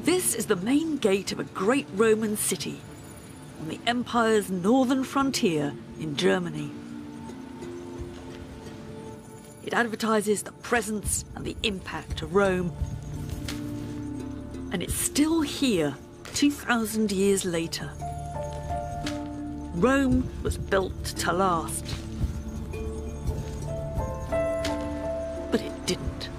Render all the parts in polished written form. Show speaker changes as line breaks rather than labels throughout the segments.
This is the main gate of a great Roman city on the empire's northern frontier in Germany. It advertises the presence and the impact of Rome. And it's still here 2,000 years later. Rome was built to last. But it didn't.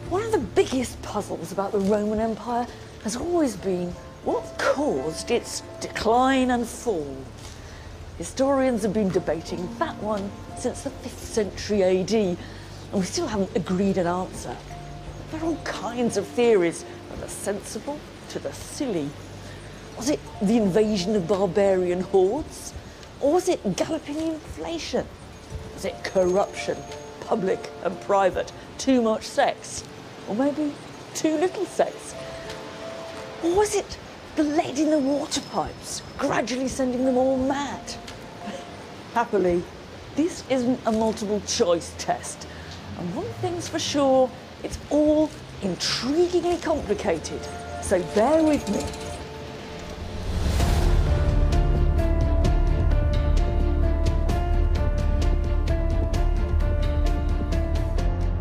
One of the biggest puzzles about the Roman Empire has always been what caused its decline and fall. Historians have been debating that one since the 5th century AD, and we still haven't agreed an answer. There are all kinds of theories, from the sensible to the silly. Was it the invasion of barbarian hordes? Or was it galloping inflation? Was it corruption, public and private, too much sex? Or maybe too little sex? Or was it the lead in the water pipes, gradually sending them all mad? Happily, this isn't a multiple choice test. And one thing's for sure, it's all intriguingly complicated. So bear with me.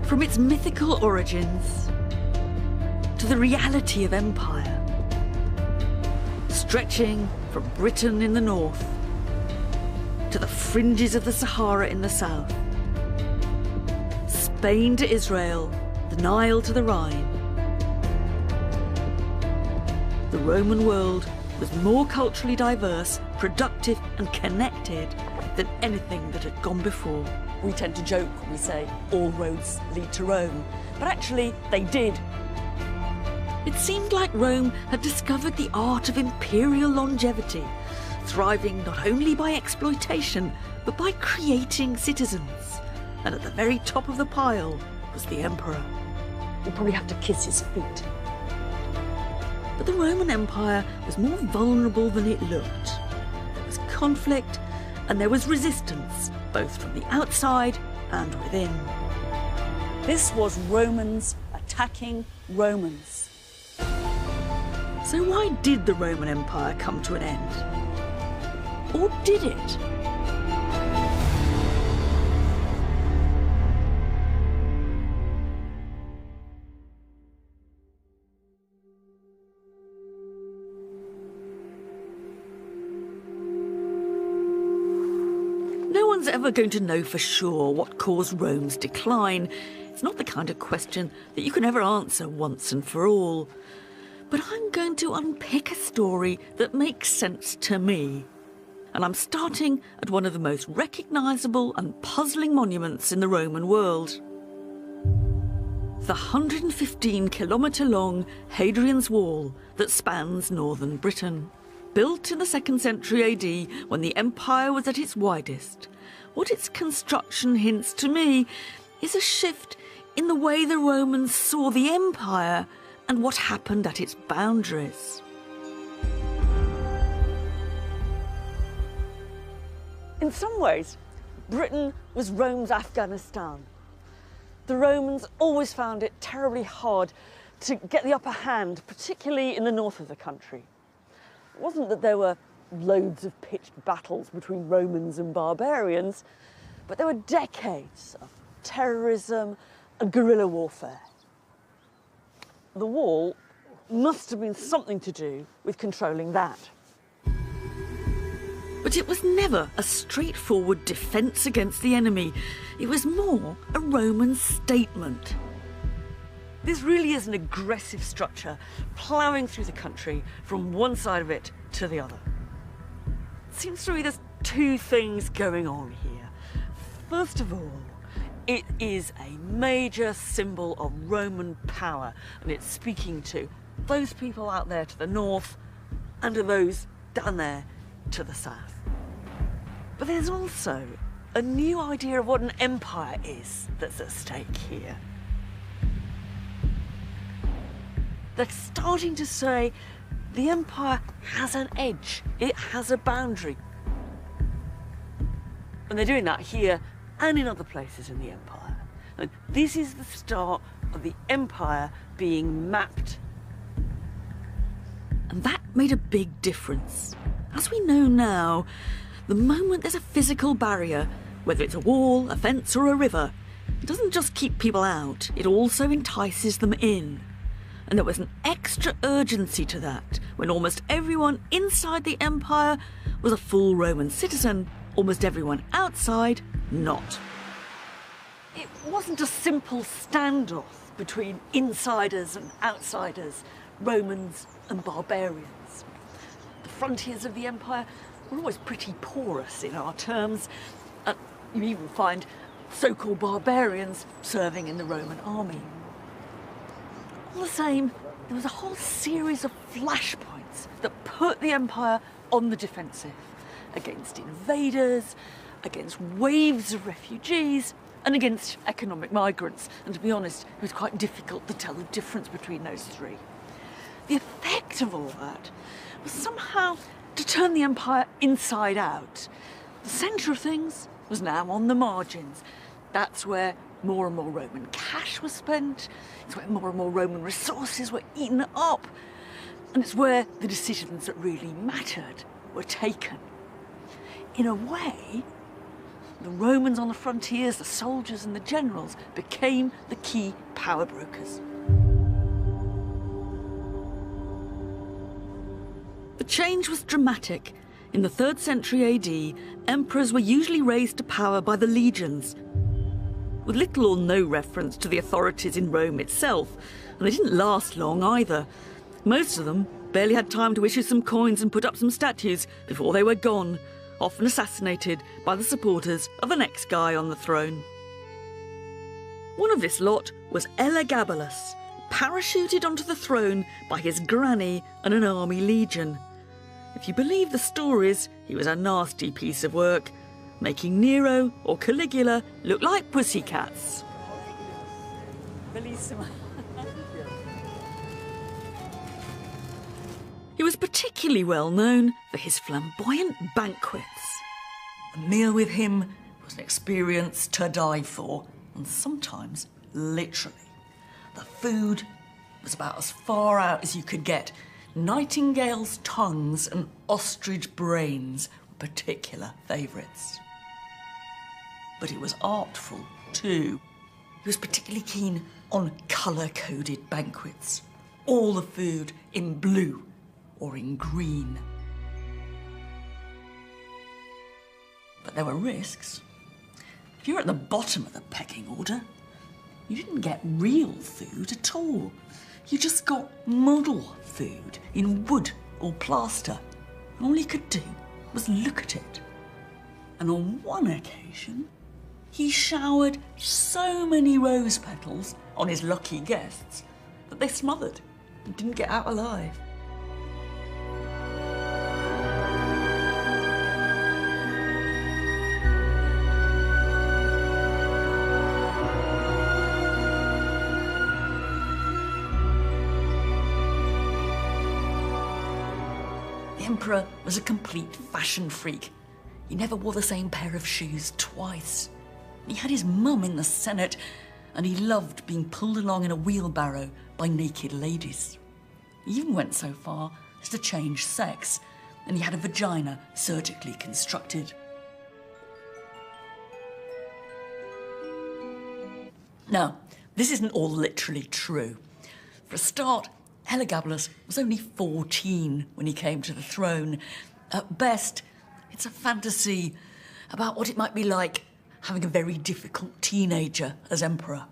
From its mythical origins to the reality of empire, stretching from Britain in the north to the fringes of the Sahara in the south, Spain to Israel, the Nile to the Rhine. The Roman world was more culturally diverse, productive and connected than anything that had gone before.
We tend to joke when we say all roads lead to Rome, but actually they did.
It seemed like Rome had discovered the art of imperial longevity, thriving not only by exploitation, but by creating citizens. And at the very top of the pile was the emperor.
You probably have to kiss his feet.
But the Roman Empire was more vulnerable than it looked. There was conflict and there was resistance, both from the outside and within.
This was Romans attacking Romans.
So why did the Roman Empire come to an end? Or did it? No one's ever going to know for sure what caused Rome's decline. It's not the kind of question that you can ever answer once and for all. But I'm going to unpick a story that makes sense to me. And I'm starting at one of the most recognisable and puzzling monuments in the Roman world. The 115-kilometre-long Hadrian's Wall that spans northern Britain. Built in the 2nd century AD, when the empire was at its widest, what its construction hints to me is a shift in the way the Romans saw the empire and what happened at its boundaries.
In some ways, Britain was Rome's Afghanistan. The Romans always found it terribly hard to get the upper hand, particularly in the north of the country. It wasn't that there were loads of pitched battles between Romans and barbarians, but there were decades of terrorism and guerrilla warfare. The wall must have been something to do with controlling that.
But it was never a straightforward defence against the enemy. It was more a Roman statement.
This really is an aggressive structure, ploughing through the country from one side of it to the other. It seems to me there's two things going on here. First of all, it is a major symbol of Roman power, and it's speaking to those people out there to the north and to those down there to the south. But there's also a new idea of what an empire is that's at stake here. They're starting to say the empire has an edge, it has a boundary. And they're doing that here and in other places in the empire. And this is the start of the empire being mapped.
And that made a big difference. As we know now, the moment there's a physical barrier, whether it's a wall, a fence or a river, it doesn't just keep people out, it also entices them in. And there was an extra urgency to that when almost everyone inside the empire was a full Roman citizen, almost everyone outside not.
It wasn't a simple standoff between insiders and outsiders, Romans and barbarians. The frontiers of the empire were always pretty porous in our terms, and you even find so-called barbarians serving in the Roman army. All the same, there was a whole series of flashpoints that put the empire on the defensive against invaders, against waves of refugees, and against economic migrants. And to be honest, it was quite difficult to tell the difference between those three. The effect of all that was somehow to turn the empire inside out. The centre of things was now on the margins. That's where more and more Roman cash was spent. It's where more and more Roman resources were eaten up. And it's where the decisions that really mattered were taken. In a way, the Romans on the frontiers, the soldiers and the generals became the key power brokers.
The change was dramatic. In the 3rd century AD, emperors were usually raised to power by the legions, with little or no reference to the authorities in Rome itself, and they didn't last long either. Most of them barely had time to issue some coins and put up some statues before they were gone, often assassinated by the supporters of the next guy on the throne. One of this lot was Elagabalus, parachuted onto the throne by his granny and an army legion. If you believe the stories, he was a nasty piece of work, making Nero or Caligula look like pussycats.
Bellissima.
He was particularly well known for his flamboyant banquets. A meal with him was an experience to die for, and sometimes literally. The food was about as far out as you could get. Nightingales' tongues and ostrich brains were particular favourites. But it was artful too. He was particularly keen on colour-coded banquets. All the food in blue or in green. But there were risks. If you were at the bottom of the pecking order, you didn't get real food at all. You just got model food in wood or plaster. And all he could do was look at it. And on one occasion, he showered so many rose petals on his lucky guests that they smothered and didn't get out alive. The emperor was a complete fashion freak. He never wore the same pair of shoes twice. He had his mum in the Senate, and he loved being pulled along in a wheelbarrow by naked ladies. He even went so far as to change sex, and he had a vagina surgically constructed. Now, this isn't all literally true. For a start, Elagabalus was only 14 when he came to the throne. At best, it's a fantasy about what it might be like having a very difficult teenager as emperor.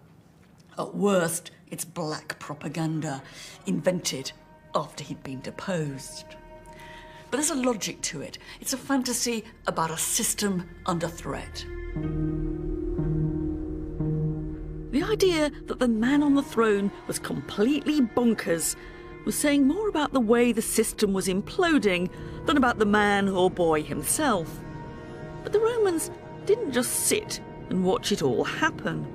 At worst, it's black propaganda, invented after he'd been deposed. But there's a logic to it. It's a fantasy about a system under threat. The idea that the man on the throne was completely bonkers was saying more about the way the system was imploding than about the man or boy himself. But the Romans didn't just sit and watch it all happen.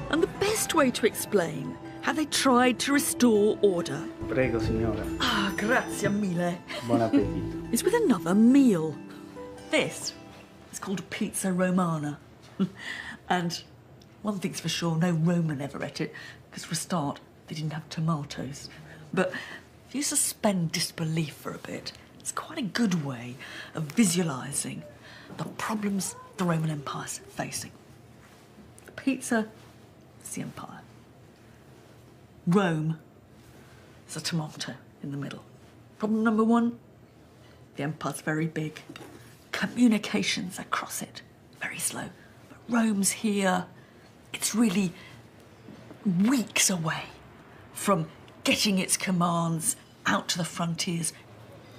And the best way to explain how they tried to restore order.
Prego, signora.
Ah, grazie mille.
Buon appetito.
Is with another meal. This is called pizza romana. And one thing's for sure, no Roman ever ate it, because for a start, they didn't have tomatoes. But if you suspend disbelief for a bit, it's quite a good way of visualising the problems the Roman Empire's facing. The pizza is the empire. Rome is a tomato in the middle. Problem number one, the empire's very big. Communications across it, very slow. But Rome's here. It's really weeks away from getting its commands out to the frontiers.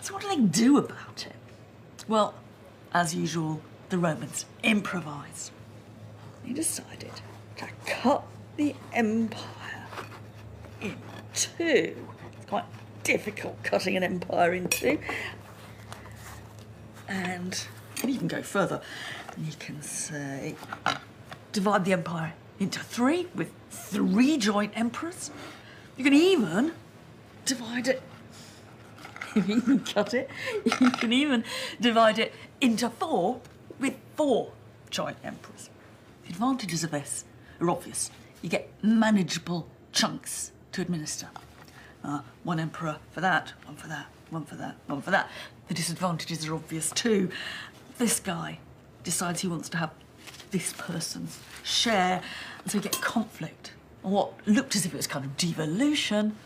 So what do they do about it? Well, as usual, the Romans improvised. They decided to cut the empire in two. It's quite difficult cutting an empire in two. And you can even go further. You can say, divide the empire into three with 3 joint emperors. You can even divide it, you can even cut it, you can even divide it into 4 with 4 joint emperors. The advantages of this are obvious. You get manageable chunks to administer. One emperor for that, one for that, one for that, one for that. The disadvantages are obvious too. This guy decides he wants to have this person's share, and so you get conflict. And what looked as if it was kind of devolution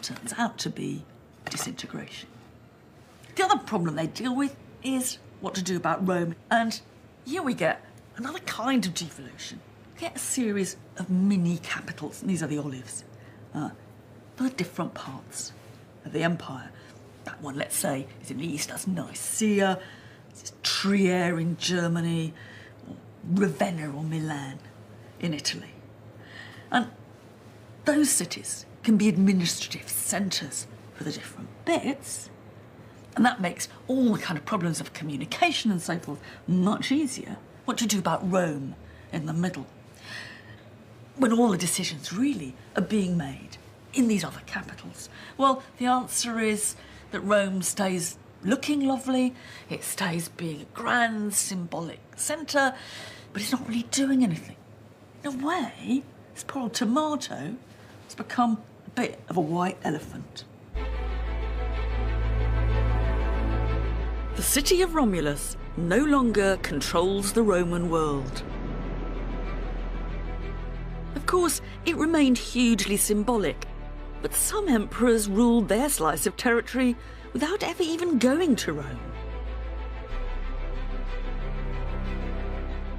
turns out to be disintegration. The other problem they deal with is what to do about Rome. And here we get another kind of devolution. We get a series of mini capitals, and these are the olives, for the different parts of the empire. That one, let's say, is in the east, that's Nicaea. This is Trier in Germany, or Ravenna or Milan in Italy. And those cities can be administrative centres for the different bits, and that makes all the kind of problems of communication and so forth much easier. What do you do about Rome in the middle, when all the decisions really are being made in these other capitals? Well, the answer is that Rome stays looking lovely, it stays being a grand symbolic centre, but it's not really doing anything. In a way, this poor old tomato has become a bit of a white elephant. The city of Romulus no longer controls the Roman world. Of course, it remained hugely symbolic, but some emperors ruled their slice of territory without ever even going to Rome.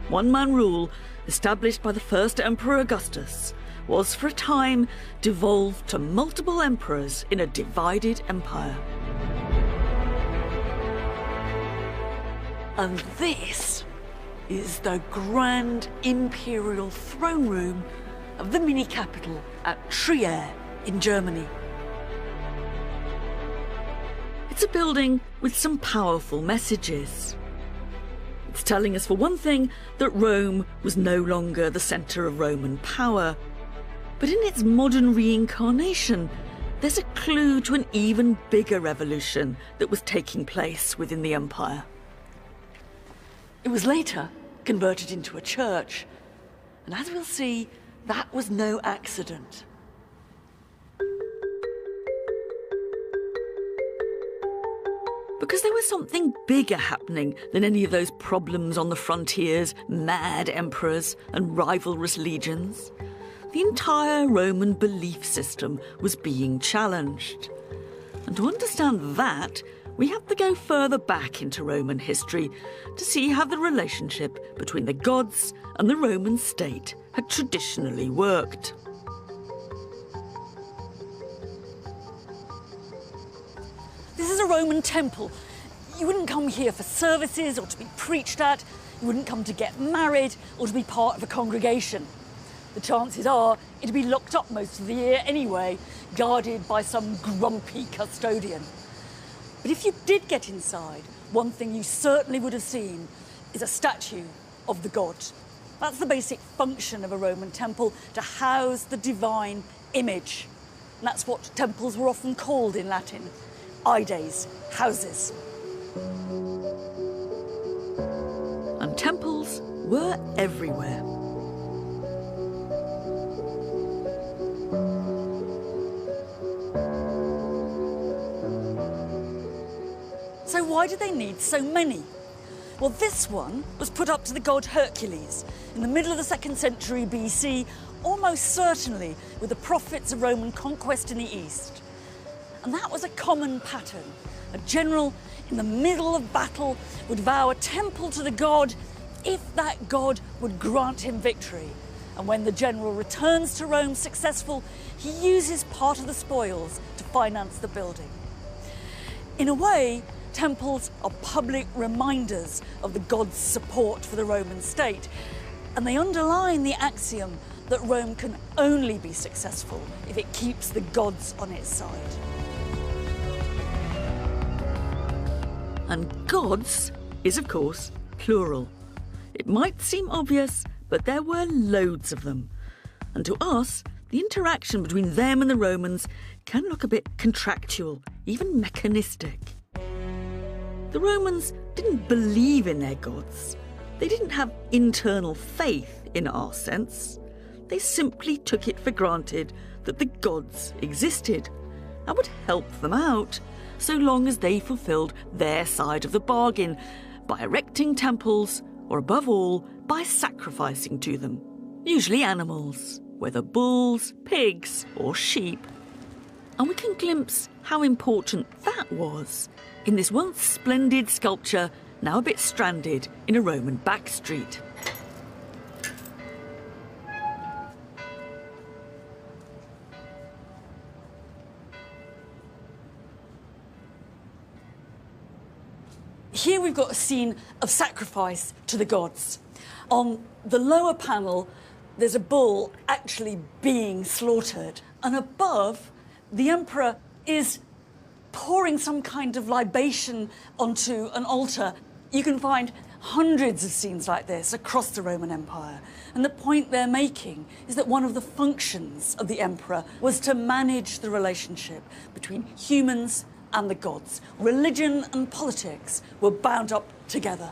One-man rule, established by the first Emperor Augustus, was for a time devolved to multiple emperors in a divided empire. And this is the grand imperial throne room of the mini-capital at Trier in Germany. It's a building with some powerful messages. It's telling us, for one thing, that Rome was no longer the centre of Roman power. But in its modern reincarnation, there's a clue to an even bigger revolution that was taking place within the empire. It was later converted into a church, and as we'll see, that was no accident. Because there was something bigger happening than any of those problems on the frontiers, mad emperors and rivalrous legions. The entire Roman belief system was being challenged. And to understand that, we have to go further back into Roman history to see how the relationship between the gods and the Roman state had traditionally worked.
This is a Roman temple. You wouldn't come here for services or to be preached at. You wouldn't come to get married or to be part of a congregation. The chances are it'd be locked up most of the year anyway, guarded by some grumpy custodian. But if you did get inside, one thing you certainly would have seen is a statue of the god. That's the basic function of a Roman temple, to house the divine image. And that's what temples were often called in Latin. Ides, houses.
And temples were everywhere.
So why did they need so many? Well, this one was put up to the god Hercules in the middle of the 2nd century BC, almost certainly with the profits of Roman conquest in the east. And that was a common pattern. A general in the middle of battle would vow a temple to the god if that god would grant him victory. And when the general returns to Rome successful, he uses part of the spoils to finance the building. In a way, temples are public reminders of the god's support for the Roman state, and they underline the axiom that Rome can only be successful if it keeps the gods on its side.
And gods is, of course, plural. It might seem obvious, but there were loads of them. And to us, the interaction between them and the Romans can look a bit contractual, even mechanistic. The Romans didn't believe in their gods. They didn't have internal faith in our sense. They simply took it for granted that the gods existed and would help them out so long as they fulfilled their side of the bargain by erecting temples or, above all, by sacrificing to them, usually animals, whether bulls, pigs or sheep. And we can glimpse how important that was in this once splendid sculpture, now a bit stranded in a Roman backstreet.
Here we've got a scene of sacrifice to the gods. On the lower panel, there's a bull actually being slaughtered. And above, the emperor is pouring some kind of libation onto an altar. You can find hundreds of scenes like this across the Roman Empire. And the point they're making is that one of the functions of the emperor was to manage the relationship between humans and the gods. Religion and politics were bound up together.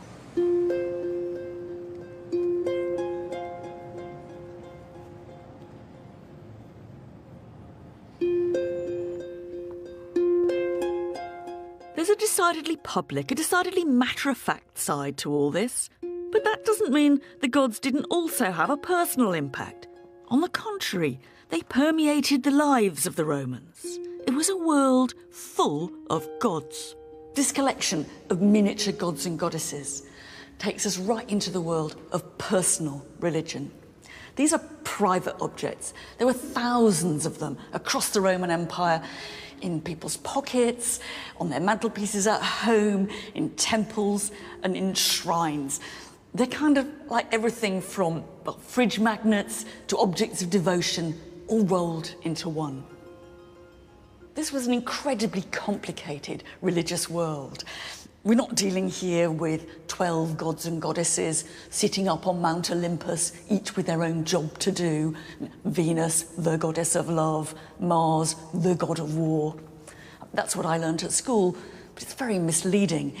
There's a decidedly public, a decidedly matter-of-fact side to all this. But that doesn't mean the gods didn't also have a personal impact. On the contrary, they permeated the lives of the Romans. It was a world full of gods.
This collection of miniature gods and goddesses takes us right into the world of personal religion. These are private objects. There were thousands of them across the Roman Empire, in people's pockets, on their mantelpieces at home, in temples and in shrines. They're kind of like everything from fridge magnets to objects of devotion, all rolled into one. This was an incredibly complicated religious world. We're not dealing here with 12 gods and goddesses sitting up on Mount Olympus, each with their own job to do. Venus, the goddess of love, Mars, the god of war. That's what I learned at school, but it's very misleading.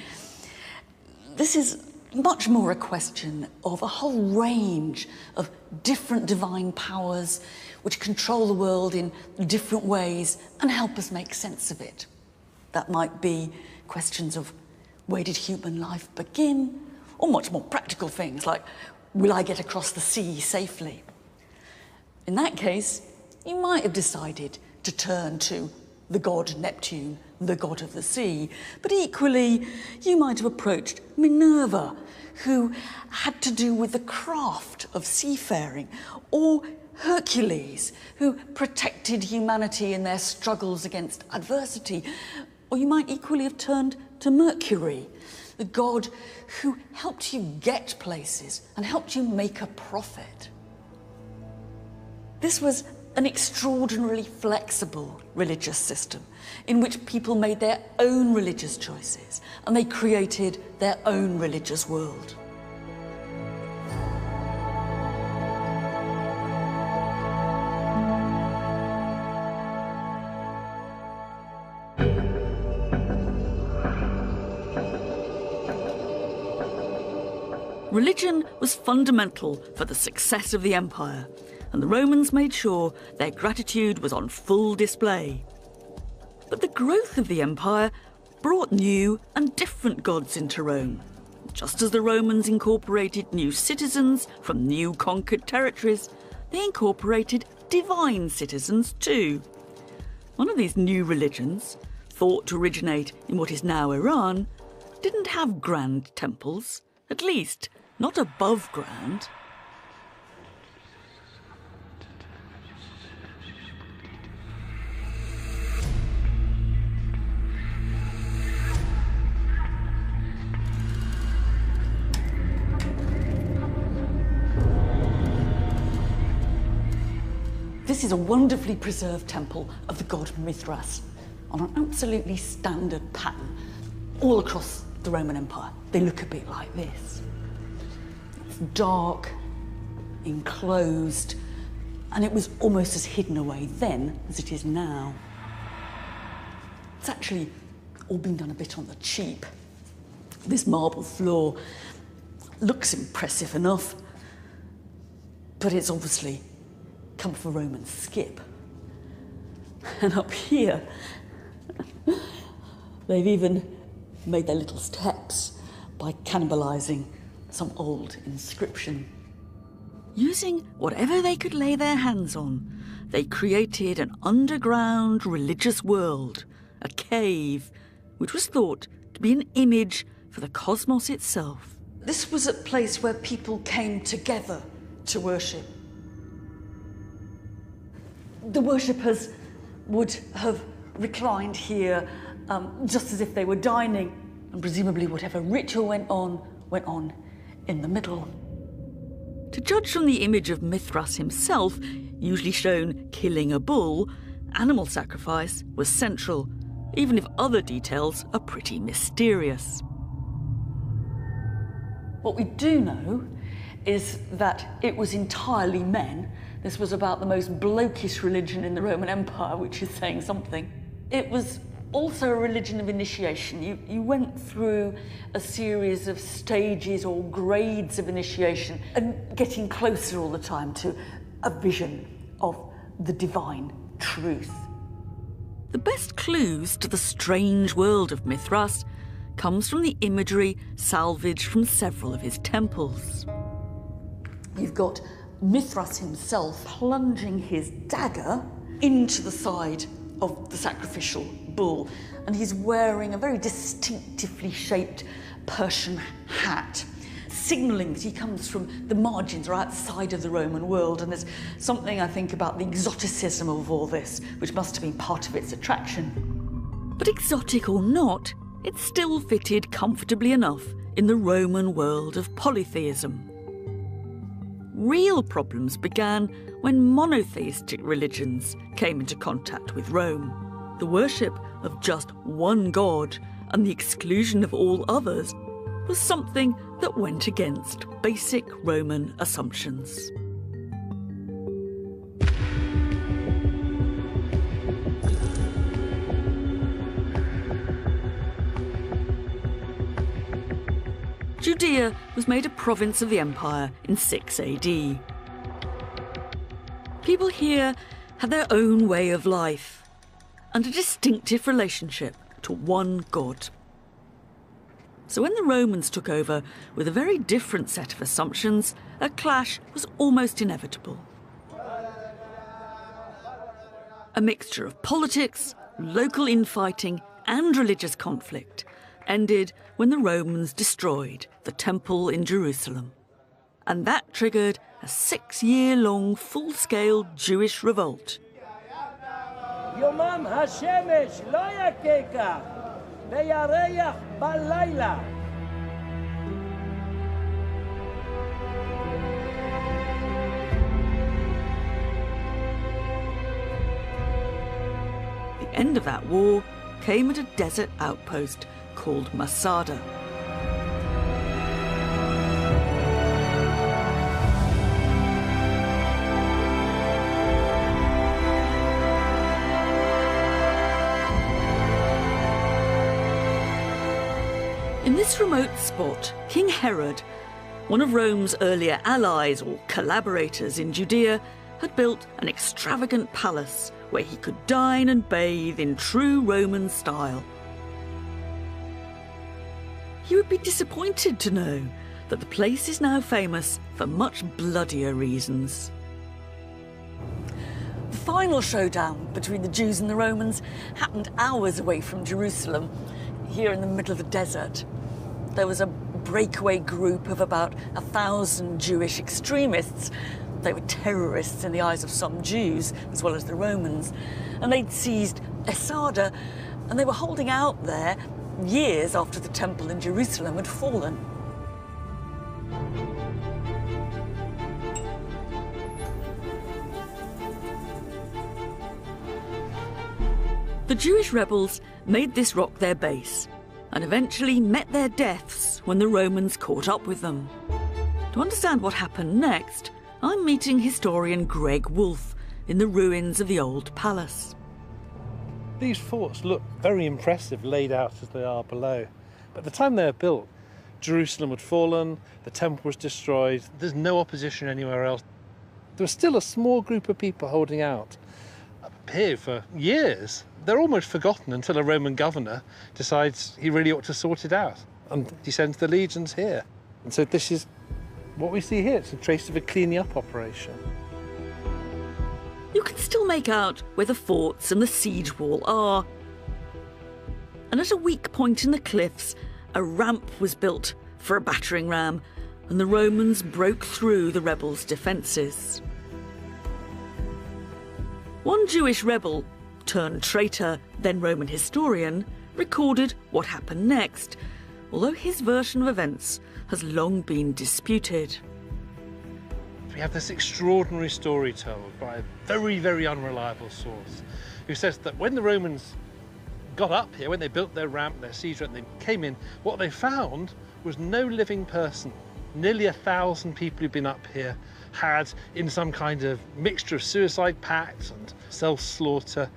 This is much more a question of a whole range of different divine powers which control the world in different ways and help us make sense of it. That might be questions of where did human life begin, or much more practical things like, will I get across the sea safely? In that case, you might have decided to turn to the god Neptune, the god of the sea, but equally you might have approached Minerva, who had to do with the craft of seafaring, or Hercules, who protected humanity in their struggles against adversity. Or you might equally have turned to Mercury, the god who helped you get places and helped you make a profit. This was an extraordinarily flexible religious system in which people made their own religious choices and they created their own religious world.
Religion was fundamental for the success of the empire, and the Romans made sure their gratitude was on full display. But the growth of the empire brought new and different gods into Rome. Just as the Romans incorporated new citizens from new conquered territories, they incorporated divine citizens too. One of these new religions, thought to originate in what is now Iran, didn't have grand temples, at least not above ground.
This is a wonderfully preserved temple of the god Mithras on an absolutely standard pattern all across the Roman Empire. They look a bit like this. It's dark, enclosed, and it was almost as hidden away then as it is now. It's actually all been done a bit on the cheap. This marble floor looks impressive enough, but it's obviously come from a Roman skip. And up here, they've even made their little steps by cannibalising some old inscription.
Using whatever they could lay their hands on, they created an underground religious world, a cave, which was thought to be an image for the cosmos itself.
This was a place where people came together to worship. The worshippers would have reclined here just as if they were dining, and presumably whatever ritual went on in the middle.
To judge from the image of Mithras himself, usually shown killing a bull, animal sacrifice was central, even if other details are pretty mysterious.
What we do know is that it was entirely men. This was about the most blokish religion in the Roman Empire, which is saying something. It was also a religion of initiation. You went through a series of stages or grades of initiation and getting closer all the time to a vision of the divine truth.
The best clues to the strange world of Mithras comes from the imagery salvaged from several of his temples.
You've got Mithras himself plunging his dagger into the side of the sacrificial bull, and he's wearing a very distinctively shaped Persian hat, signalling that he comes from the margins or outside of the Roman world. And there's something, I think, about the exoticism of all this, which must have been part of its attraction.
But exotic or not, it still fitted comfortably enough in the Roman world of polytheism. Real problems began when monotheistic religions came into contact with Rome. The worship of just one god and the exclusion of all others was something that went against basic Roman assumptions. Judea was made a province of the empire in 6 AD. People here had their own way of life and a distinctive relationship to one god. So when the Romans took over with a very different set of assumptions, a clash was almost inevitable. A mixture of politics, local infighting, and religious conflict ended when the Romans destroyed the temple in Jerusalem. And that triggered a 6-year-long full-scale Jewish revolt.
יומם השמש לא יכה כך, וירח בלילה.
The end of that war came at a desert outpost called Masada. In this remote spot, King Herod, one of Rome's earlier allies or collaborators in Judea, had built an extravagant palace where he could dine and bathe in true Roman style. You would be disappointed to know that the place is now famous for much bloodier reasons.
The final showdown between the Jews and the Romans happened hours away from Jerusalem, here in the middle of the desert. There was a breakaway group of about 1,000 Jewish extremists. They were terrorists in the eyes of some Jews, as well as the Romans. And they'd seized Esada, and they were holding out there years after the temple in Jerusalem had fallen.
The Jewish rebels made this rock their base and eventually met their deaths when the Romans caught up with them. To understand what happened next, I'm meeting historian Greg Wolfe in the ruins of the old palace.
These forts look very impressive laid out as they are below. But at the time they were built, Jerusalem had fallen, the temple was destroyed, there's no opposition anywhere else. There was still a small group of people holding out up here for years. They're almost forgotten until a Roman governor decides he really ought to sort it out, and he sends the legions here. And so this is what we see here. It's a trace of a cleaning up operation.
You can still make out where the forts and the siege wall are. And at a weak point in the cliffs, a ramp was built for a battering ram, and the Romans broke through the rebels' defences. One Jewish rebel, turned traitor, then Roman historian, recorded what happened next, although his version of events has long been disputed.
We have this extraordinary story told by a very, very unreliable source who says that when the Romans got up here, when they built their ramp, their siege ramp, they came in, what they found was no living person. Nearly 1,000 people who'd been up here had, in some kind of mixture of suicide pacts and self-slaughter,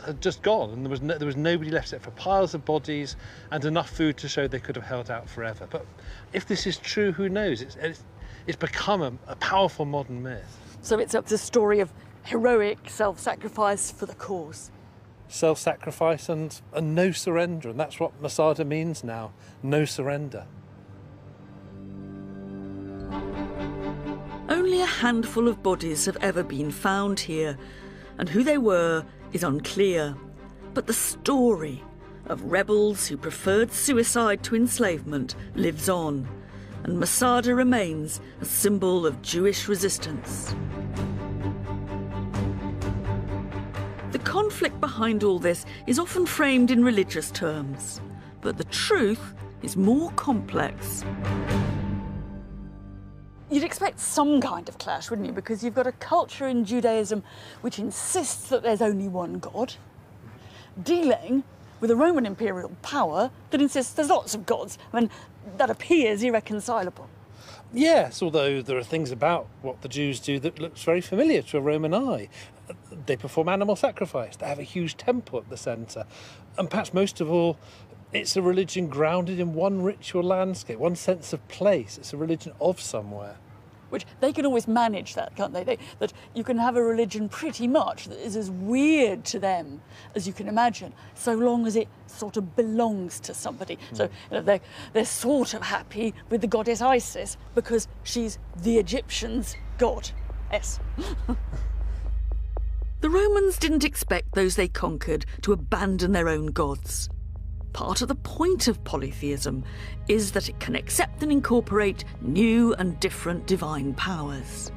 had just gone, and there was nobody left except for piles of bodies and enough food to show they could have held out forever. But if this is true, who knows? It's become a powerful modern myth.
So it's a story of heroic self-sacrifice for the cause.
Self-sacrifice and no surrender, and that's what Masada means now, no surrender.
Only a handful of bodies have ever been found here, and who they were is unclear. But the story of rebels who preferred suicide to enslavement lives on, and Masada remains a symbol of Jewish resistance. The conflict behind all this is often framed in religious terms, but the truth is more complex.
You'd expect some kind of clash, wouldn't you? Because you've got a culture in Judaism which insists that there's only one God, dealing with a Roman imperial power that insists there's lots of gods. I mean, that appears irreconcilable.
Yes, although there are things about what the Jews do that looks very familiar to a Roman eye. They perform animal sacrifice, they have a huge temple at the centre, and perhaps most of all, it's a religion grounded in one ritual landscape, one sense of place. It's a religion of somewhere.
Which they can always manage that, can't they? That you can have a religion pretty much that is as weird to them as you can imagine, so long as it sort of belongs to somebody. So you know, they're sort of happy with the goddess Isis because she's the Egyptians' goddess.
The Romans didn't expect those they conquered to abandon their own gods. Part of the point of polytheism is that it can accept and incorporate new and different divine powers.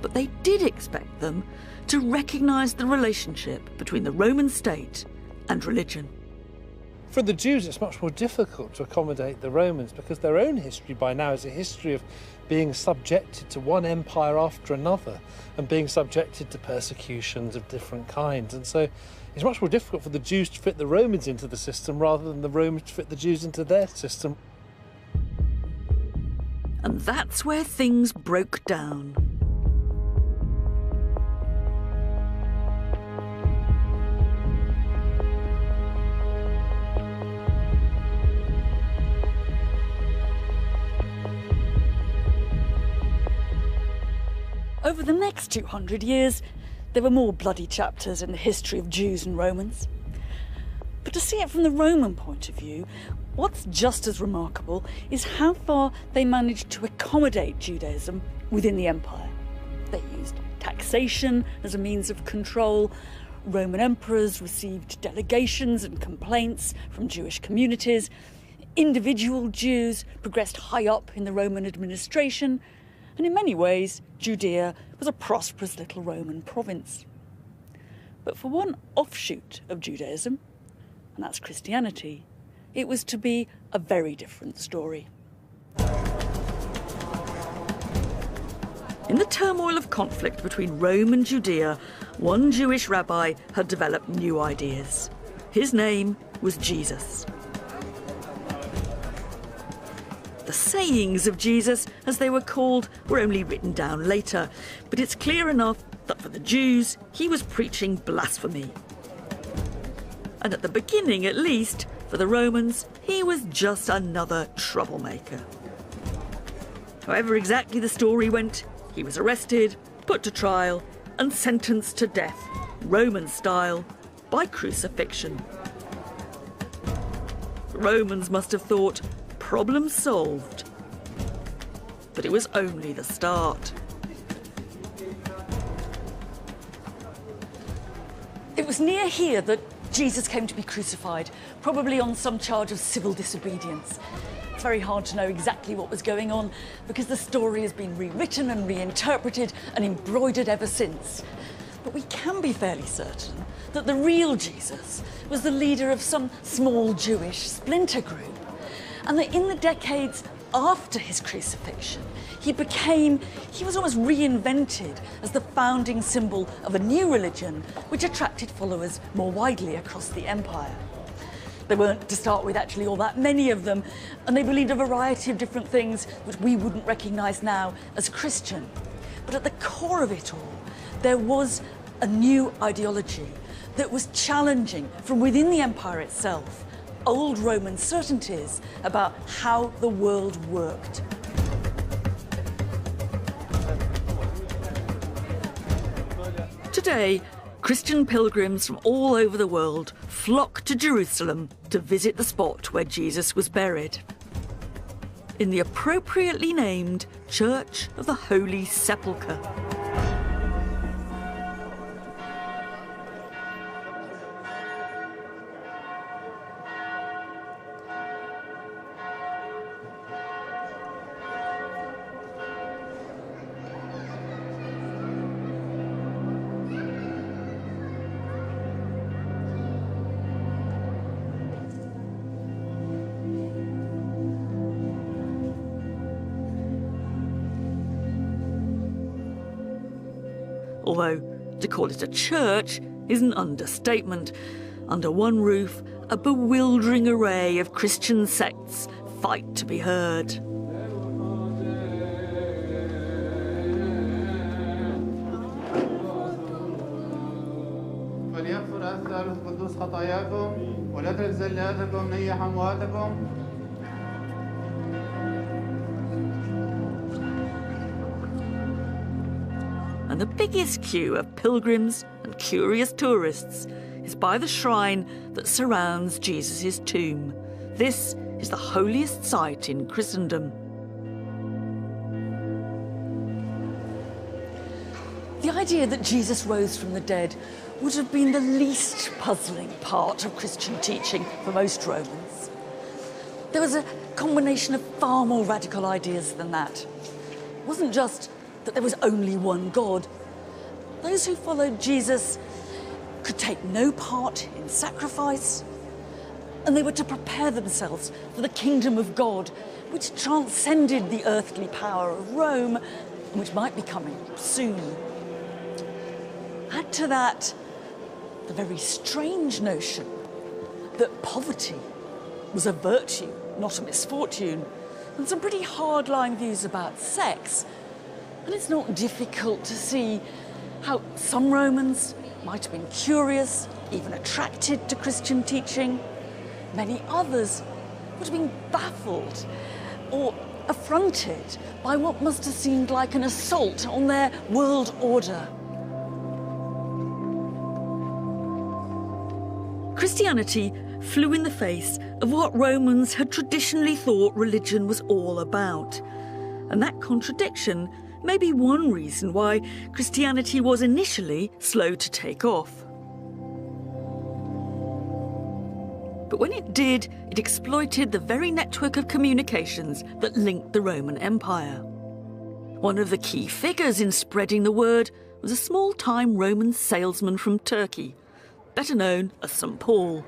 But they did expect them to recognise the relationship between the Roman state and religion.
For the Jews, it's much more difficult to accommodate the Romans because their own history by now is a history of being subjected to one empire after another and being subjected to persecutions of different kinds. And so it's much more difficult for the Jews to fit the Romans into the system rather than the Romans to fit the Jews into their system.
And that's where things broke down.
Over the next 200 years, there were more bloody chapters in the history of Jews and Romans. But to see it from the Roman point of view, what's just as remarkable is how far they managed to accommodate Judaism within the empire. They used taxation as a means of control. Roman emperors received delegations and complaints from Jewish communities. Individual Jews progressed high up in the Roman administration. And in many ways, Judea was a prosperous little Roman province. But for one offshoot of Judaism, and that's Christianity, it was to be a very different story.
In the turmoil of conflict between Rome and Judea, one Jewish rabbi had developed new ideas. His name was Jesus. The sayings of Jesus, as they were called, were only written down later, but it's clear enough that for the Jews, he was preaching blasphemy. And at the beginning, at least, for the Romans, he was just another troublemaker. However exactly the story went, he was arrested, put to trial, and sentenced to death, Roman style, by crucifixion. The Romans must have thought, problem solved. But it was only the start.
It was near here that Jesus came to be crucified, probably on some charge of civil disobedience. It's very hard to know exactly what was going on because the story has been rewritten and reinterpreted and embroidered ever since. But we can be fairly certain that the real Jesus was the leader of some small Jewish splinter group, and that in the decades after his crucifixion, he was almost reinvented as the founding symbol of a new religion which attracted followers more widely across the empire. There weren't, to start with, actually all that many of them, and they believed a variety of different things which we wouldn't recognise now as Christian. But at the core of it all, there was a new ideology that was challenging from within the empire itself old Roman certainties about how the world worked.
Today, Christian pilgrims from all over the world flock to Jerusalem to visit the spot where Jesus was buried. In the appropriately named Church of the Holy Sepulchre. Although to call it a church is an understatement. Under one roof, a bewildering array of Christian sects fight to be heard. And the biggest queue of pilgrims and curious tourists is by the shrine that surrounds Jesus' tomb. This is the holiest site in Christendom.
The idea that Jesus rose from the dead would have been the least puzzling part of Christian teaching for most Romans. There was a combination of far more radical ideas than that. It wasn't just that there was only one God. Those who followed Jesus could take no part in sacrifice, and they were to prepare themselves for the kingdom of God, which transcended the earthly power of Rome, and which might be coming soon. Add to that the very strange notion that poverty was a virtue, not a misfortune, and some pretty hardline views about sex. And it's not difficult to see how some Romans might have been curious, even attracted to Christian teaching. Many others would have been baffled or affronted by what must have seemed like an assault on their world order.
Christianity flew in the face of what Romans had traditionally thought religion was all about. And that contradiction may be one reason why Christianity was initially slow to take off. But when it did, it exploited the very network of communications that linked the Roman Empire. One of the key figures in spreading the word was a small-time Roman salesman from Turkey, better known as St. Paul.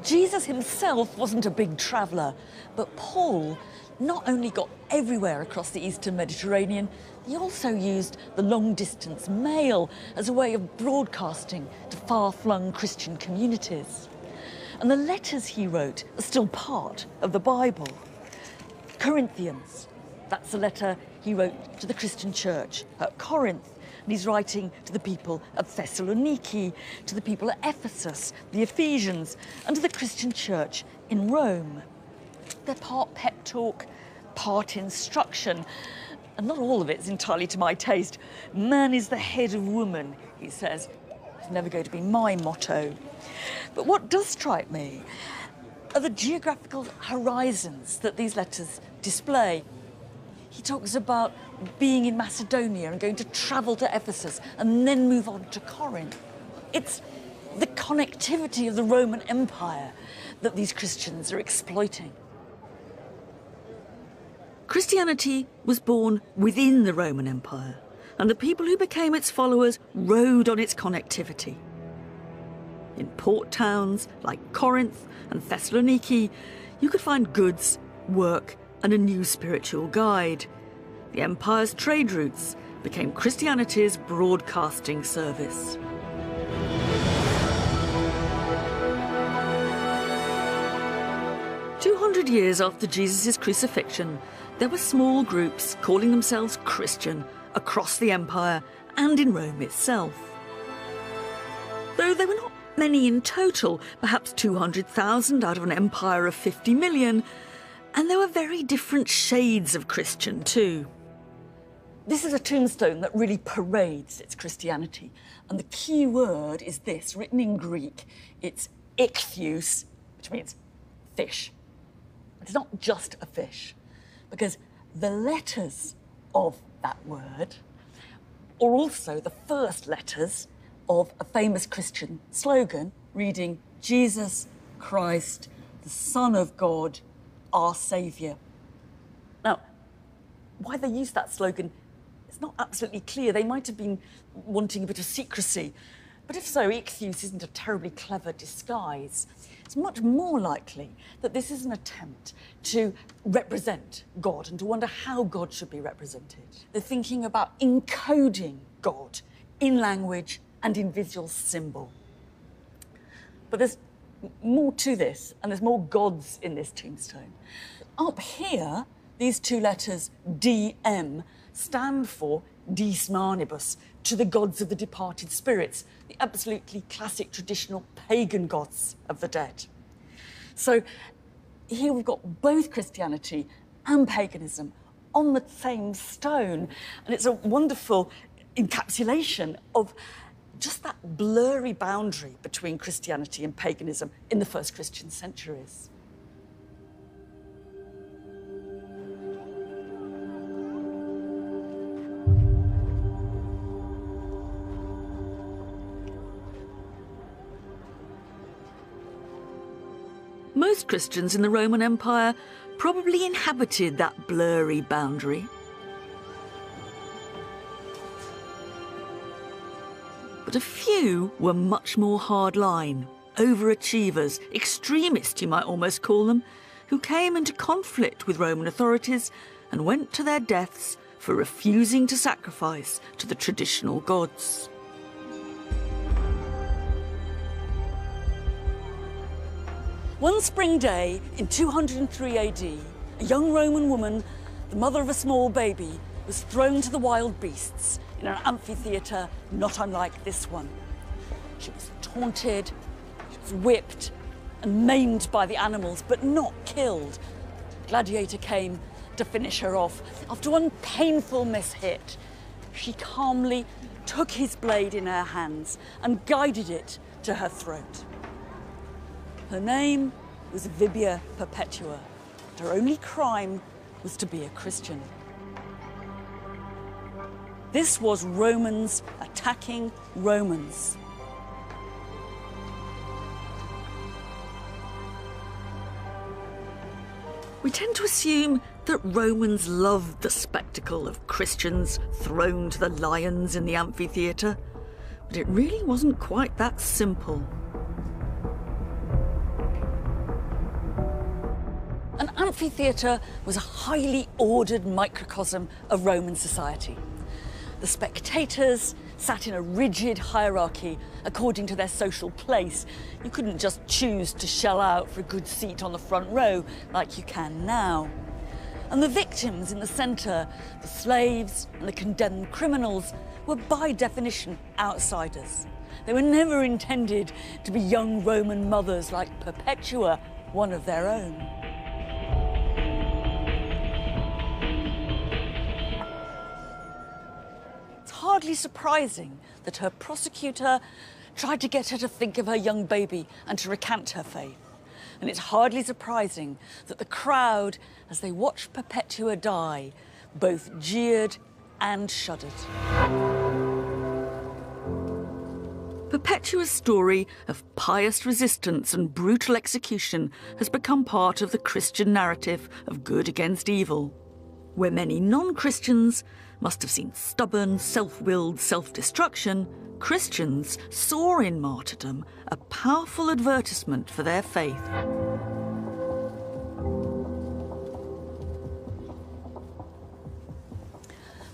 Jesus himself wasn't a big traveller, but Paul not only got everywhere across the Eastern Mediterranean, he also used the long-distance mail as a way of broadcasting to far-flung Christian communities. And the letters he wrote are still part of the Bible. Corinthians, that's the letter he wrote to the Christian church at Corinth. And he's writing to the people at Thessaloniki, to the people at Ephesus, the Ephesians, and to the Christian church in Rome. They're part pep talk, part instruction, and not all of it's entirely to my taste. Man is the head of woman, he says. It's never going to be my motto. But what does strike me are the geographical horizons that these letters display. He talks about being in Macedonia and going to travel to Ephesus and then move on to Corinth. It's the connectivity of the Roman Empire that these Christians are exploiting.
Christianity was born within the Roman Empire, and the people who became its followers rode on its connectivity. In port towns like Corinth and Thessaloniki, you could find goods, work, and a new spiritual guide. The empire's trade routes became Christianity's broadcasting service. "200 years after Jesus' crucifixion, there were small groups calling themselves Christian across the empire and in Rome itself. Though there were not many in total, perhaps 200,000 out of an empire of 50 million, and there were very different shades of Christian too.
This is a tombstone that really parades its Christianity. And the key word is this, written in Greek. It's ichthus, which means fish. It's not just a fish, because the letters of that word are also the first letters of a famous Christian slogan reading, Jesus Christ, the Son of God, our Saviour. Now, why they used that slogan, it's not absolutely clear. They might have been wanting a bit of secrecy. But if so, ichthus isn't a terribly clever disguise. It's much more likely that this is an attempt to represent God and to wonder how God should be represented. They're thinking about encoding God in language and in visual symbol. But there's more to this, and there's more gods in this tombstone. Up here, these two letters, DM, stand for Dies Manibus, to the gods of the departed spirits, the absolutely classic traditional pagan gods of the dead. So here we've got both Christianity and paganism on the same stone, and it's a wonderful encapsulation of just that blurry boundary between Christianity and paganism in the first Christian centuries.
Most Christians in the Roman Empire probably inhabited that blurry boundary. But a few were much more hardline, overachievers, extremists you might almost call them, who came into conflict with Roman authorities and went to their deaths for refusing to sacrifice to the traditional gods.
One spring day in 203 AD, a young Roman woman, the mother of a small baby, was thrown to the wild beasts in an amphitheatre not unlike this one. She was taunted, she was whipped and maimed by the animals, but not killed. The gladiator came to finish her off. After one painful miss-hit, she calmly took his blade in her hands and guided it to her throat. Her name was Vibia Perpetua, and her only crime was to be a Christian. This was Romans attacking Romans.
We tend to assume that Romans loved the spectacle of Christians thrown to the lions in the amphitheatre, but it really wasn't quite that simple.
An amphitheatre was a highly ordered microcosm of Roman society. The spectators sat in a rigid hierarchy according to their social place. You couldn't just choose to shell out for a good seat on the front row like you can now. And the victims in the centre, the slaves and the condemned criminals, were by definition outsiders. They were never intended to be young Roman mothers like Perpetua, one of their own. Hardly surprising that her prosecutor tried to get her to think of her young baby and to recant her faith. And it's hardly surprising that the crowd, as they watched Perpetua die, both jeered and shuddered.
Perpetua's story of pious resistance and brutal execution has become part of the Christian narrative of good against evil, where many non-Christians must have seen stubborn, self-willed self-destruction. Christians saw in martyrdom a powerful advertisement for their faith.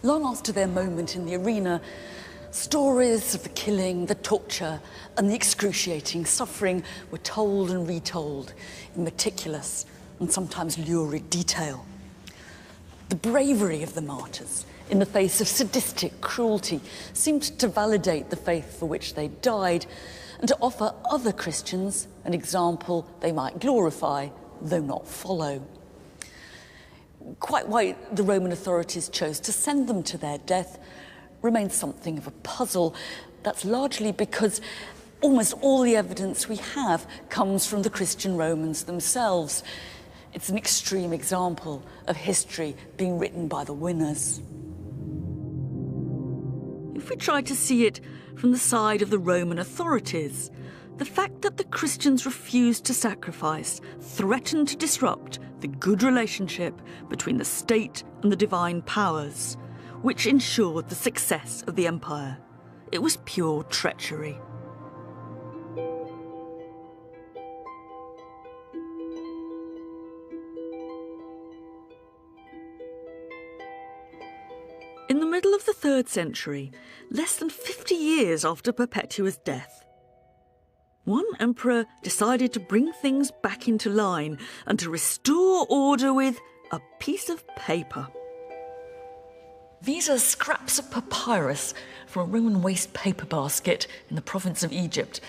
Long after their moment in the arena, stories of the killing, the torture, and the excruciating suffering were told and retold in meticulous and sometimes lurid detail. The bravery of the martyrs in the face of sadistic cruelty seemed to validate the faith for which they died and to offer other Christians an example they might glorify, though not follow. Quite why the Roman authorities chose to send them to their death remains something of a puzzle. That's largely because almost all the evidence we have comes from the Christian Romans themselves. It's an extreme example of history being written by the winners.
If we try to see it from the side of the Roman authorities, the fact that the Christians refused to sacrifice threatened to disrupt the good relationship between the state and the divine powers, which ensured the success of the empire. It was pure treachery. In the middle of the 3rd century, less than 50 years after Perpetua's death, one emperor decided to bring things back into line and to restore order with a piece of paper.
These are scraps of papyrus from a Roman waste paper basket in the province of Egypt,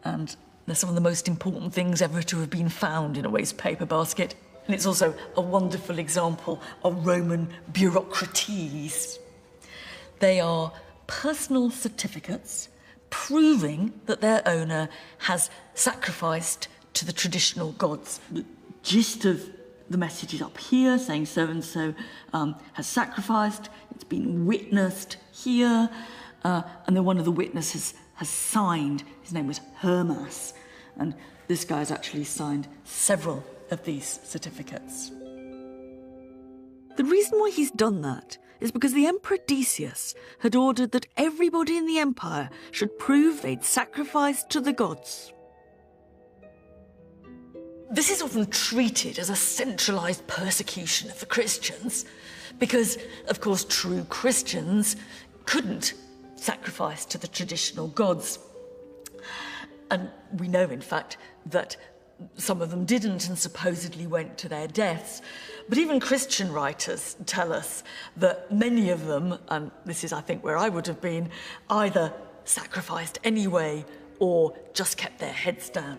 and they're some of the most important things ever to have been found in a waste paper basket. And it's also a wonderful example of Roman bureaucraties. They are personal certificates proving that their owner has sacrificed to the traditional gods.
The gist of the message is up here, saying so-and-so has sacrificed, it's been witnessed here, and then one of the witnesses has signed. His name was Hermas, and this guy has actually signed
Several of these certificates.
The reason why he's done that is because the Emperor Decius had ordered that everybody in the empire should prove they'd sacrificed to the gods.
This is often treated as a centralised persecution of the Christians because, of course, true Christians couldn't sacrifice to the traditional gods. And we know, in fact, that some of them didn't and supposedly went to their deaths. But even Christian writers tell us that many of them, and this is, I think, where I would have been, either sacrificed anyway or just kept their heads down.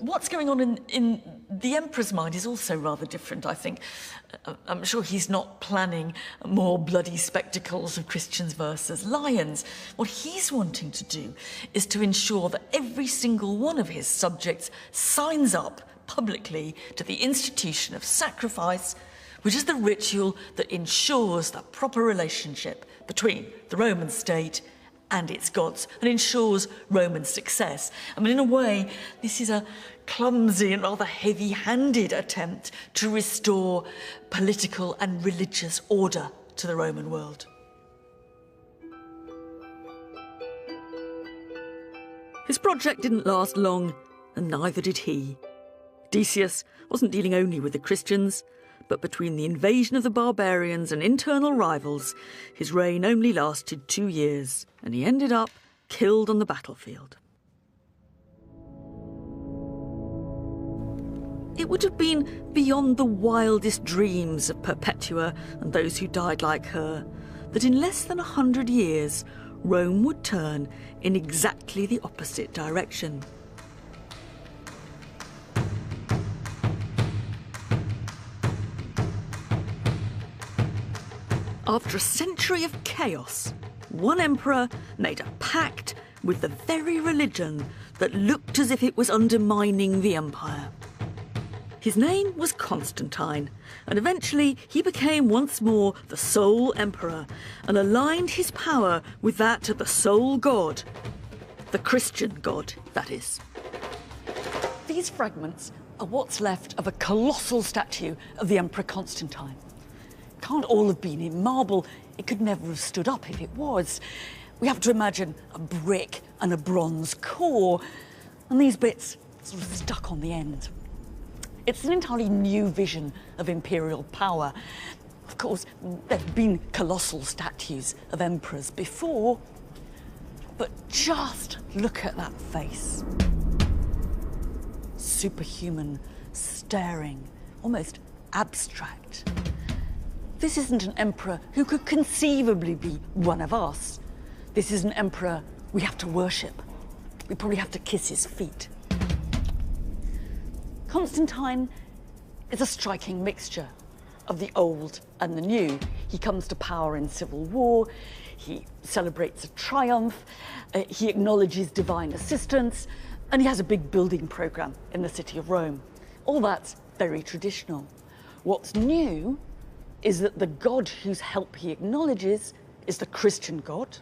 what's going on in the Emperor's mind is also rather different, I think. I'm sure he's not planning more bloody spectacles of Christians versus lions. What he's wanting to do is to ensure that every single one of his subjects signs up publicly to the institution of sacrifice, which is the ritual that ensures the proper relationship between the Roman state and its gods, and ensures Roman success. I mean, in a way, this is a clumsy and rather heavy-handed attempt to restore political and religious order to the Roman world.
His project didn't last long, and neither did he. Decius wasn't dealing only with the Christians, but between the invasion of the barbarians and internal rivals, his reign only lasted 2 years, and he ended up killed on the battlefield. It would have been beyond the wildest dreams of Perpetua and those who died like her that in less than 100 years, Rome would turn in exactly the opposite direction. After a century of chaos, one emperor made a pact with the very religion that looked as if it was undermining the empire. His name was Constantine, and eventually he became once more the sole emperor and aligned his power with that of the sole god, the Christian god, that is.
These fragments are what's left of a colossal statue of the Emperor Constantine. Can't all have been in marble. It could never have stood up if it was. We have to imagine a brick and a bronze core, and these bits sort of stuck on the end. It's an entirely new vision of imperial power. Of course, there have been colossal statues of emperors before, but just look at that face. Superhuman, staring, almost abstract. This isn't an emperor who could conceivably be one of us. This is an emperor we have to worship. We probably have to kiss his feet. Constantine is a striking mixture of the old and the new. He comes to power in civil war, he celebrates a triumph, he acknowledges divine assistance, and he has a big building programme in the city of Rome. All that's very traditional. What's new is that the god whose help he acknowledges is the Christian god,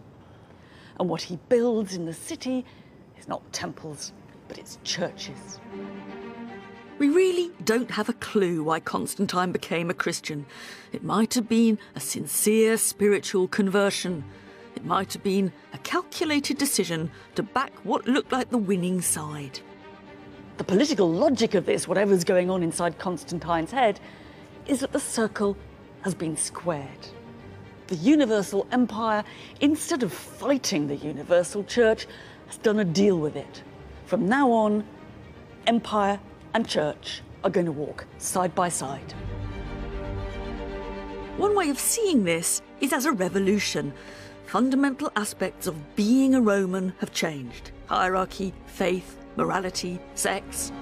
and what he builds in the city is not temples, but it's churches.
We really don't have a clue why Constantine became a Christian. It might have been a sincere spiritual conversion. It might have been a calculated decision to back what looked like the winning side.
The political logic of this, whatever's going on inside Constantine's head, is that the circle has been squared. The universal empire, instead of fighting the universal church, has done a deal with it. From now on, empire and church are going to walk side by side.
One way of seeing this is as a revolution. Fundamental aspects of being a Roman have changed. Hierarchy, faith, morality, sex.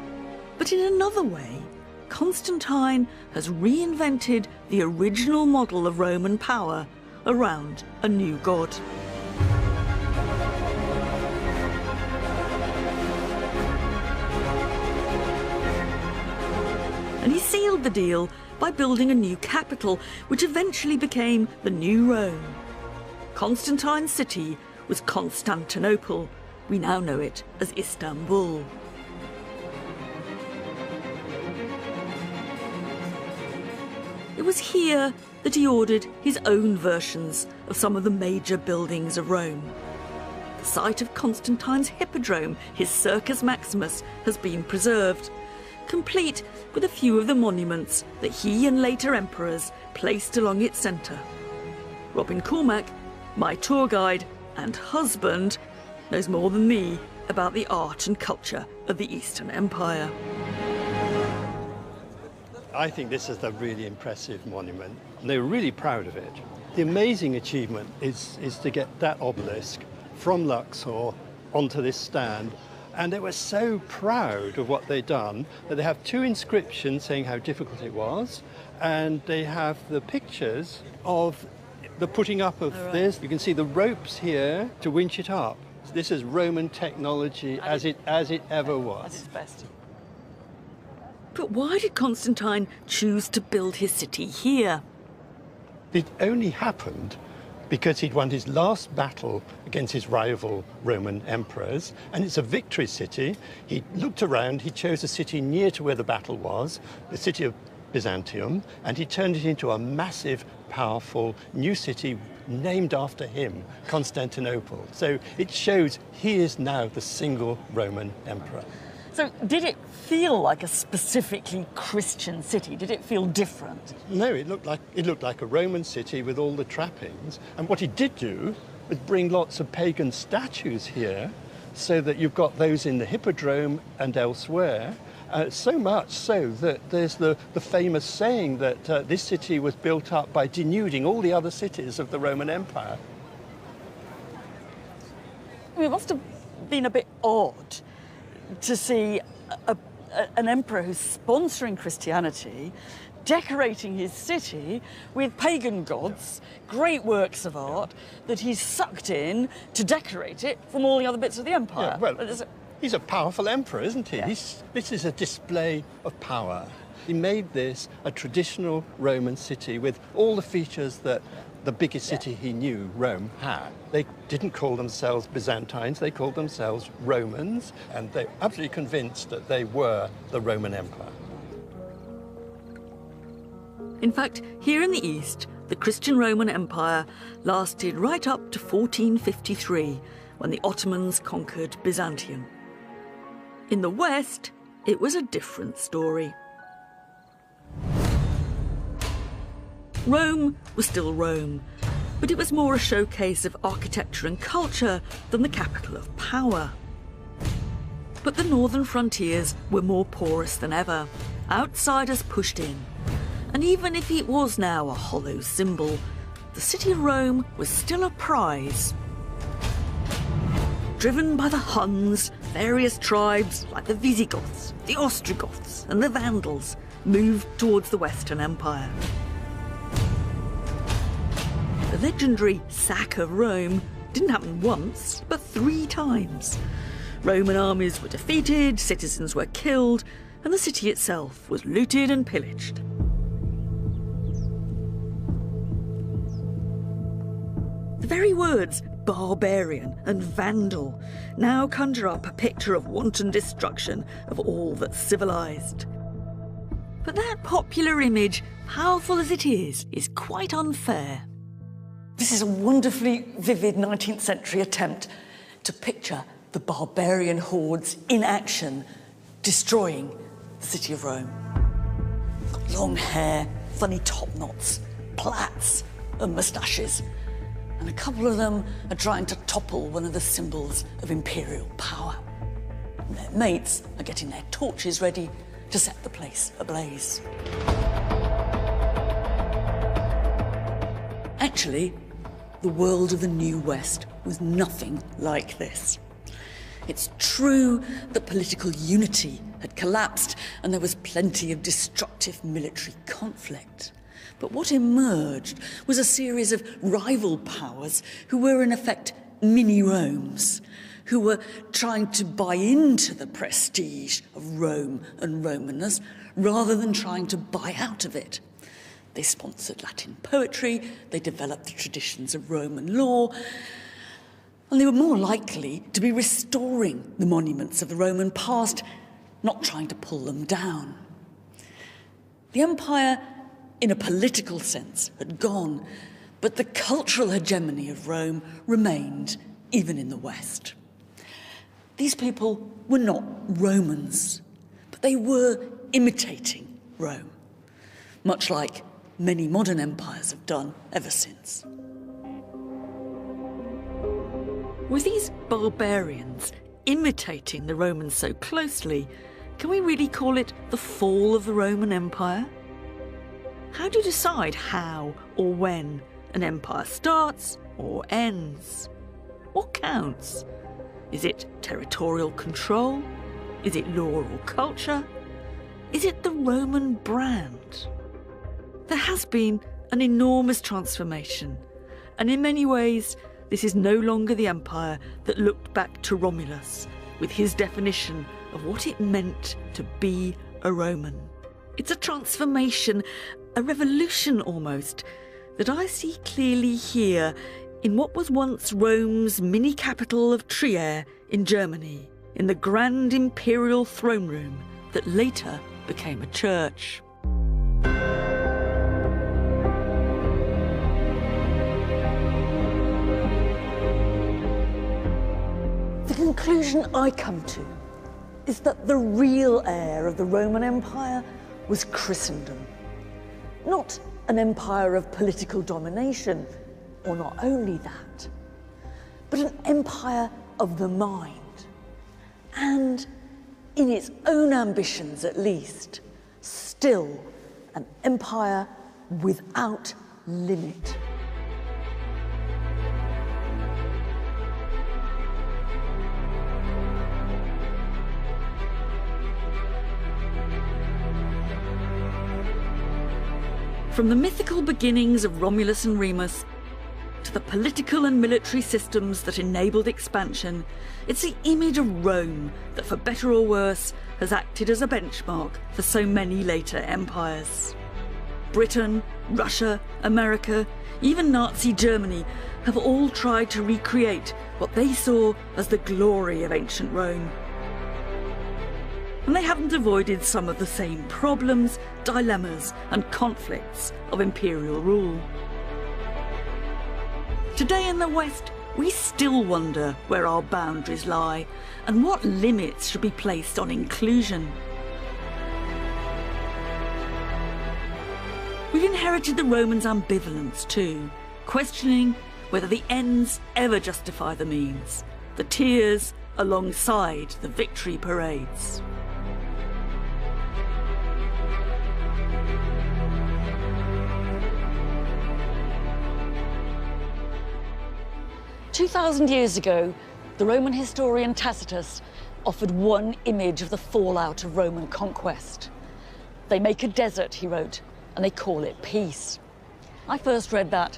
But in another way, Constantine has reinvented the original model of Roman power around a new god. And he sealed the deal by building a new capital, which eventually became the new Rome. Constantine's city was Constantinople. We now know it as Istanbul. It was here that he ordered his own versions of some of the major buildings of Rome. The site of Constantine's hippodrome, his Circus Maximus, has been preserved, complete with a few of the monuments that he and later emperors placed along its centre. Robin Cormack, my tour guide and husband, knows more than me about the art and culture of the Eastern Empire.
I think this is a really impressive monument. They were really proud of it. The amazing achievement is to get that obelisk from Luxor onto this stand And they were so proud of what they'd done that they have 2 inscriptions saying how difficult it was, and they have the pictures of the putting up of this. You can see the ropes here to winch it up. This is Roman technology as it ever was.
At its best.
But why did Constantine choose to build his city here?
It only happened because he'd won his last battle against his rival Roman emperors, and it's a victory city. He looked around, he chose a city near to where the battle was, the city of Byzantium, and he turned it into a massive, powerful new city named after him, Constantinople. So it shows he is now the single Roman emperor.
So did it feel like a specifically Christian city? Did it feel different?
No, it looked like a Roman city with all the trappings. And what he did do was bring lots of pagan statues here, so that you've got those in the Hippodrome and elsewhere. So much so that there's the famous saying that this city was built up by denuding all the other cities of the Roman Empire.
I mean, it must have been a bit odd to see an emperor who's sponsoring Christianity, decorating his city with pagan gods, great works of art that he's sucked in to decorate it from all the other bits of the empire.
Yeah, well, he's a powerful emperor, isn't he?
Yeah.
This is a display of power. He made this a traditional Roman city with all the features that the biggest city he knew, Rome, had. They didn't call themselves Byzantines, they called themselves Romans, and they're absolutely convinced that they were the Roman Empire.
In fact, here in the East, the Christian Roman Empire lasted right up to 1453, when the Ottomans conquered Byzantium. In the West, it was a different story. Rome was still Rome, but it was more a showcase of architecture and culture than the capital of power. But the northern frontiers were more porous than ever. Outsiders pushed in. And even if it was now a hollow symbol, the city of Rome was still a prize. Driven by the Huns, various tribes like the Visigoths, the Ostrogoths and the Vandals moved towards the Western Empire. The legendary sack of Rome didn't happen once, but 3 times. Roman armies were defeated, citizens were killed, and the city itself was looted and pillaged. The very words barbarian and vandal now conjure up a picture of wanton destruction of all that's civilized. But that popular image, powerful as it is quite unfair.
This is a wonderfully vivid 19th century attempt to picture the barbarian hordes in action, destroying the city of Rome. Long hair, funny top knots, plaits and moustaches. And a couple of them are trying to topple one of the symbols of imperial power. And their mates are getting their torches ready to set the place ablaze. Actually, the world of the New West was nothing like this. It's true that political unity had collapsed and there was plenty of destructive military conflict. But what emerged was a series of rival powers who were in effect mini-Romes, who were trying to buy into the prestige of Rome and Romanness rather than trying to buy out of it. They sponsored Latin poetry, they developed the traditions of Roman law, and they were more likely to be restoring the monuments of the Roman past, not trying to pull them down. The empire, in a political sense, had gone, but the cultural hegemony of Rome remained, even in the West. These people were not Romans, but they were imitating Rome, much like many modern empires have done ever since.
With these barbarians imitating the Romans so closely, can we really call it the fall of the Roman Empire? How do you decide how or when an empire starts or ends? What counts? Is it territorial control? Is it law or culture? Is it the Roman brand? There has been an enormous transformation, and in many ways, this is no longer the empire that looked back to Romulus with his definition of what it meant to be a Roman. It's a transformation, a revolution almost, that I see clearly here in what was once Rome's mini capital of Trier in Germany, in the grand imperial throne room that later became a church.
The conclusion I come to is that the real heir of the Roman Empire was Christendom. Not an empire of political domination, or not only that, but an empire of the mind. And in its own ambitions at least, still an empire without limit.
From the mythical beginnings of Romulus and Remus to the political and military systems that enabled expansion, it's the image of Rome that, for better or worse, has acted as a benchmark for so many later empires. Britain, Russia, America, even Nazi Germany have all tried to recreate what they saw as the glory of ancient Rome. And they haven't avoided some of the same problems, dilemmas and conflicts of imperial rule. Today in the West, we still wonder where our boundaries lie and what limits should be placed on inclusion. We've inherited the Romans' ambivalence too, questioning whether the ends ever justify the means, the tears alongside the victory parades.
2,000 years ago, the Roman historian Tacitus offered one image of the fallout of Roman conquest. They make a desert, he wrote, and they call it peace. I first read that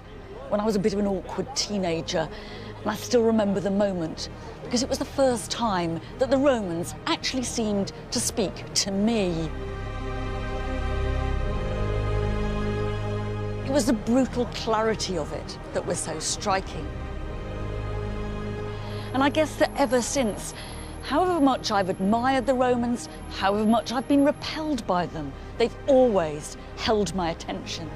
when I was a bit of an awkward teenager, and I still remember the moment because it was the first time that the Romans actually seemed to speak to me. It was the brutal clarity of it that was so striking. And I guess that ever since, however much I've admired the Romans, however much I've been repelled by them, they've always held my attention.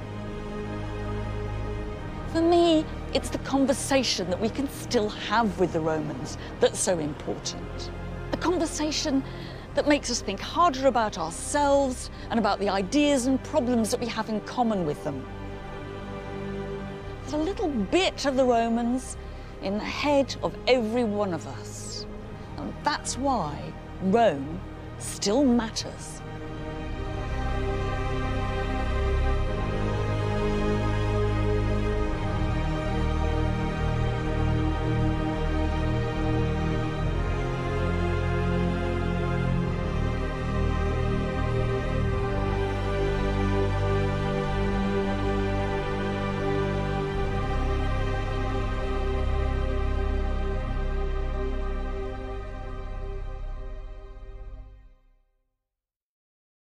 For me, it's the conversation that we can still have with the Romans that's so important. A conversation that makes us think harder about ourselves and about the ideas and problems that we have in common with them. There's a little bit of the Romans in the head of every one of us. And that's why Rome still matters